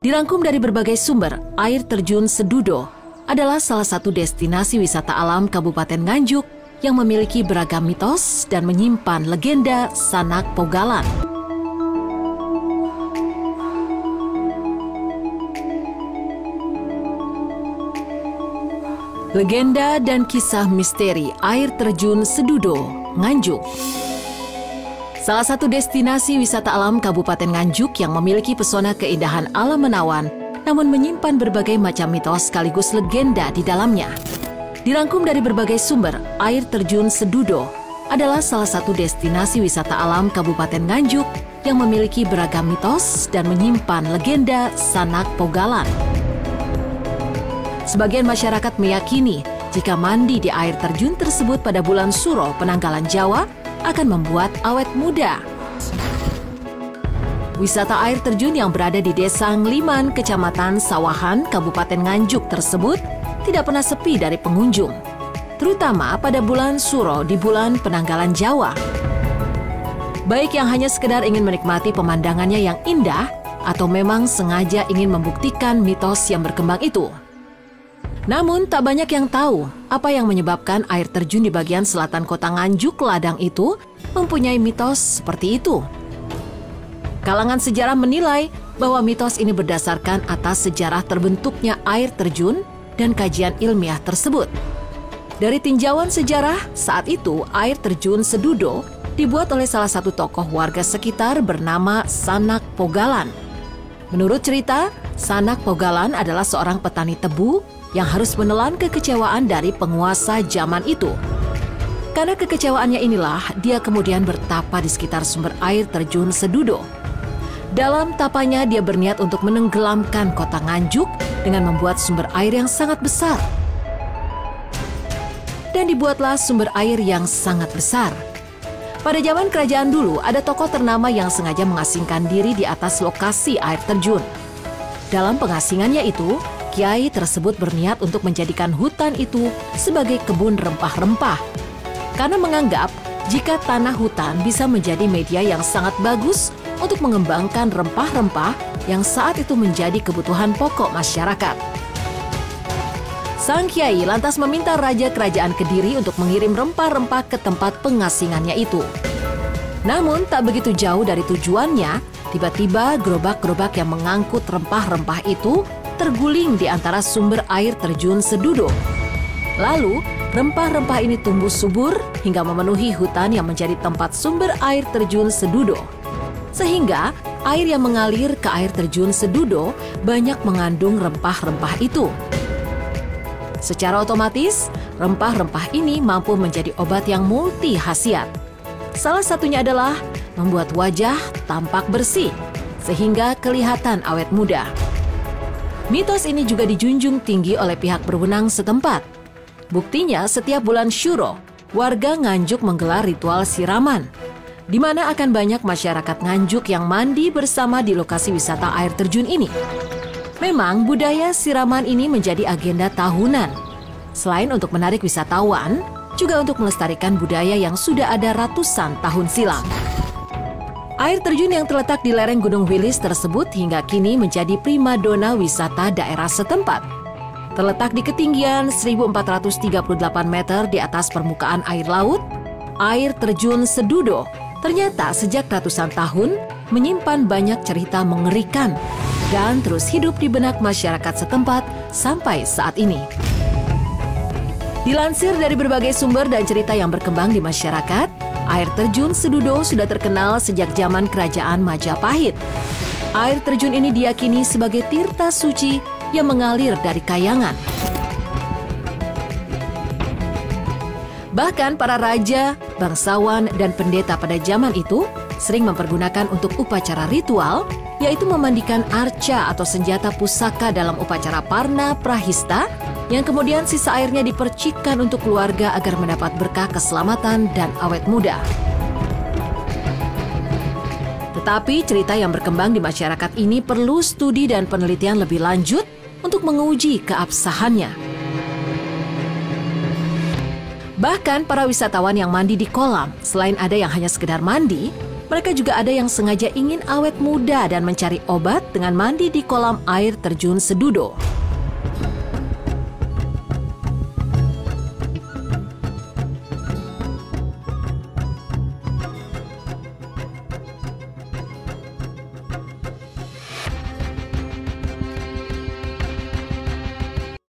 Dirangkum dari berbagai sumber, air terjun Sedudo adalah salah satu destinasi wisata alam Kabupaten Nganjuk yang memiliki beragam mitos dan menyimpan legenda Sanak Pogalan. Legenda dan kisah misteri air terjun Sedudo, Nganjuk. Salah satu destinasi wisata alam Kabupaten Nganjuk yang memiliki pesona keindahan alam menawan, namun menyimpan berbagai macam mitos sekaligus legenda di dalamnya. Dirangkum dari berbagai sumber, air terjun Sedudo adalah salah satu destinasi wisata alam Kabupaten Nganjuk yang memiliki beragam mitos dan menyimpan legenda Sanak Pogalan. Sebagian masyarakat meyakini jika mandi di air terjun tersebut pada bulan Suro penanggalan Jawa akan membuat awet muda. Wisata air terjun yang berada di Desa Ngliman, Kecamatan Sawahan, Kabupaten Nganjuk tersebut tidak pernah sepi dari pengunjung, terutama pada bulan Suro di bulan penanggalan Jawa. Baik yang hanya sekedar ingin menikmati pemandangannya yang indah atau memang sengaja ingin membuktikan mitos yang berkembang itu. Namun, tak banyak yang tahu apa yang menyebabkan air terjun di bagian selatan kota Nganjuk Ladang itu mempunyai mitos seperti itu. Kalangan sejarah menilai bahwa mitos ini berdasarkan atas sejarah terbentuknya air terjun dan kajian ilmiah tersebut. Dari tinjauan sejarah, saat itu air terjun Sedudo dibuat oleh salah satu tokoh warga sekitar bernama Sanak Pogalan. Menurut cerita, Sanak Pogalan adalah seorang petani tebu yang harus menelan kekecewaan dari penguasa zaman itu. Karena kekecewaannya inilah, dia kemudian bertapa di sekitar sumber air terjun Sedudo. Dalam tapanya, dia berniat untuk menenggelamkan kota Nganjuk dengan membuat sumber air yang sangat besar. Dan dibuatlah sumber air yang sangat besar. Pada zaman kerajaan dulu, ada tokoh ternama yang sengaja mengasingkan diri di atas lokasi air terjun. Dalam pengasingannya itu, kiai tersebut berniat untuk menjadikan hutan itu sebagai kebun rempah-rempah. Karena menganggap jika tanah hutan bisa menjadi media yang sangat bagus untuk mengembangkan rempah-rempah yang saat itu menjadi kebutuhan pokok masyarakat. Sang kiai lantas meminta Raja Kerajaan Kediri untuk mengirim rempah-rempah ke tempat pengasingannya itu. Namun tak begitu jauh dari tujuannya, tiba-tiba gerobak-gerobak yang mengangkut rempah-rempah itu terguling di antara sumber air terjun Sedudo. Lalu, rempah-rempah ini tumbuh subur hingga memenuhi hutan yang menjadi tempat sumber air terjun Sedudo. Sehingga, air yang mengalir ke air terjun Sedudo banyak mengandung rempah-rempah itu. Secara otomatis, rempah-rempah ini mampu menjadi obat yang multi khasiat. Salah satunya adalah membuat wajah tampak bersih, sehingga kelihatan awet muda. Mitos ini juga dijunjung tinggi oleh pihak berwenang setempat. Buktinya, setiap bulan Syuro, warga Nganjuk menggelar ritual siraman, di mana akan banyak masyarakat Nganjuk yang mandi bersama di lokasi wisata air terjun ini. Memang budaya siraman ini menjadi agenda tahunan. Selain untuk menarik wisatawan, juga untuk melestarikan budaya yang sudah ada ratusan tahun silam. Air terjun yang terletak di lereng Gunung Wilis tersebut hingga kini menjadi primadona wisata daerah setempat. Terletak di ketinggian 1438 meter di atas permukaan air laut, air terjun Sedudo ternyata sejak ratusan tahun menyimpan banyak cerita mengerikan dan terus hidup di benak masyarakat setempat sampai saat ini. Dilansir dari berbagai sumber dan cerita yang berkembang di masyarakat, air terjun Sedudo sudah terkenal sejak zaman Kerajaan Majapahit. Air terjun ini diyakini sebagai tirta suci yang mengalir dari Kayangan. Bahkan para raja, bangsawan, dan pendeta pada zaman itu sering mempergunakan untuk upacara ritual, yaitu memandikan arca atau senjata pusaka dalam upacara Parna Prahista, yang kemudian sisa airnya dipercikkan untuk keluarga agar mendapat berkah keselamatan dan awet muda. Tetapi cerita yang berkembang di masyarakat ini perlu studi dan penelitian lebih lanjut untuk menguji keabsahannya. Bahkan para wisatawan yang mandi di kolam, selain ada yang hanya sekedar mandi, Mereka juga ada yang sengaja ingin awet muda dan mencari obat dengan mandi di kolam air terjun Sedudo.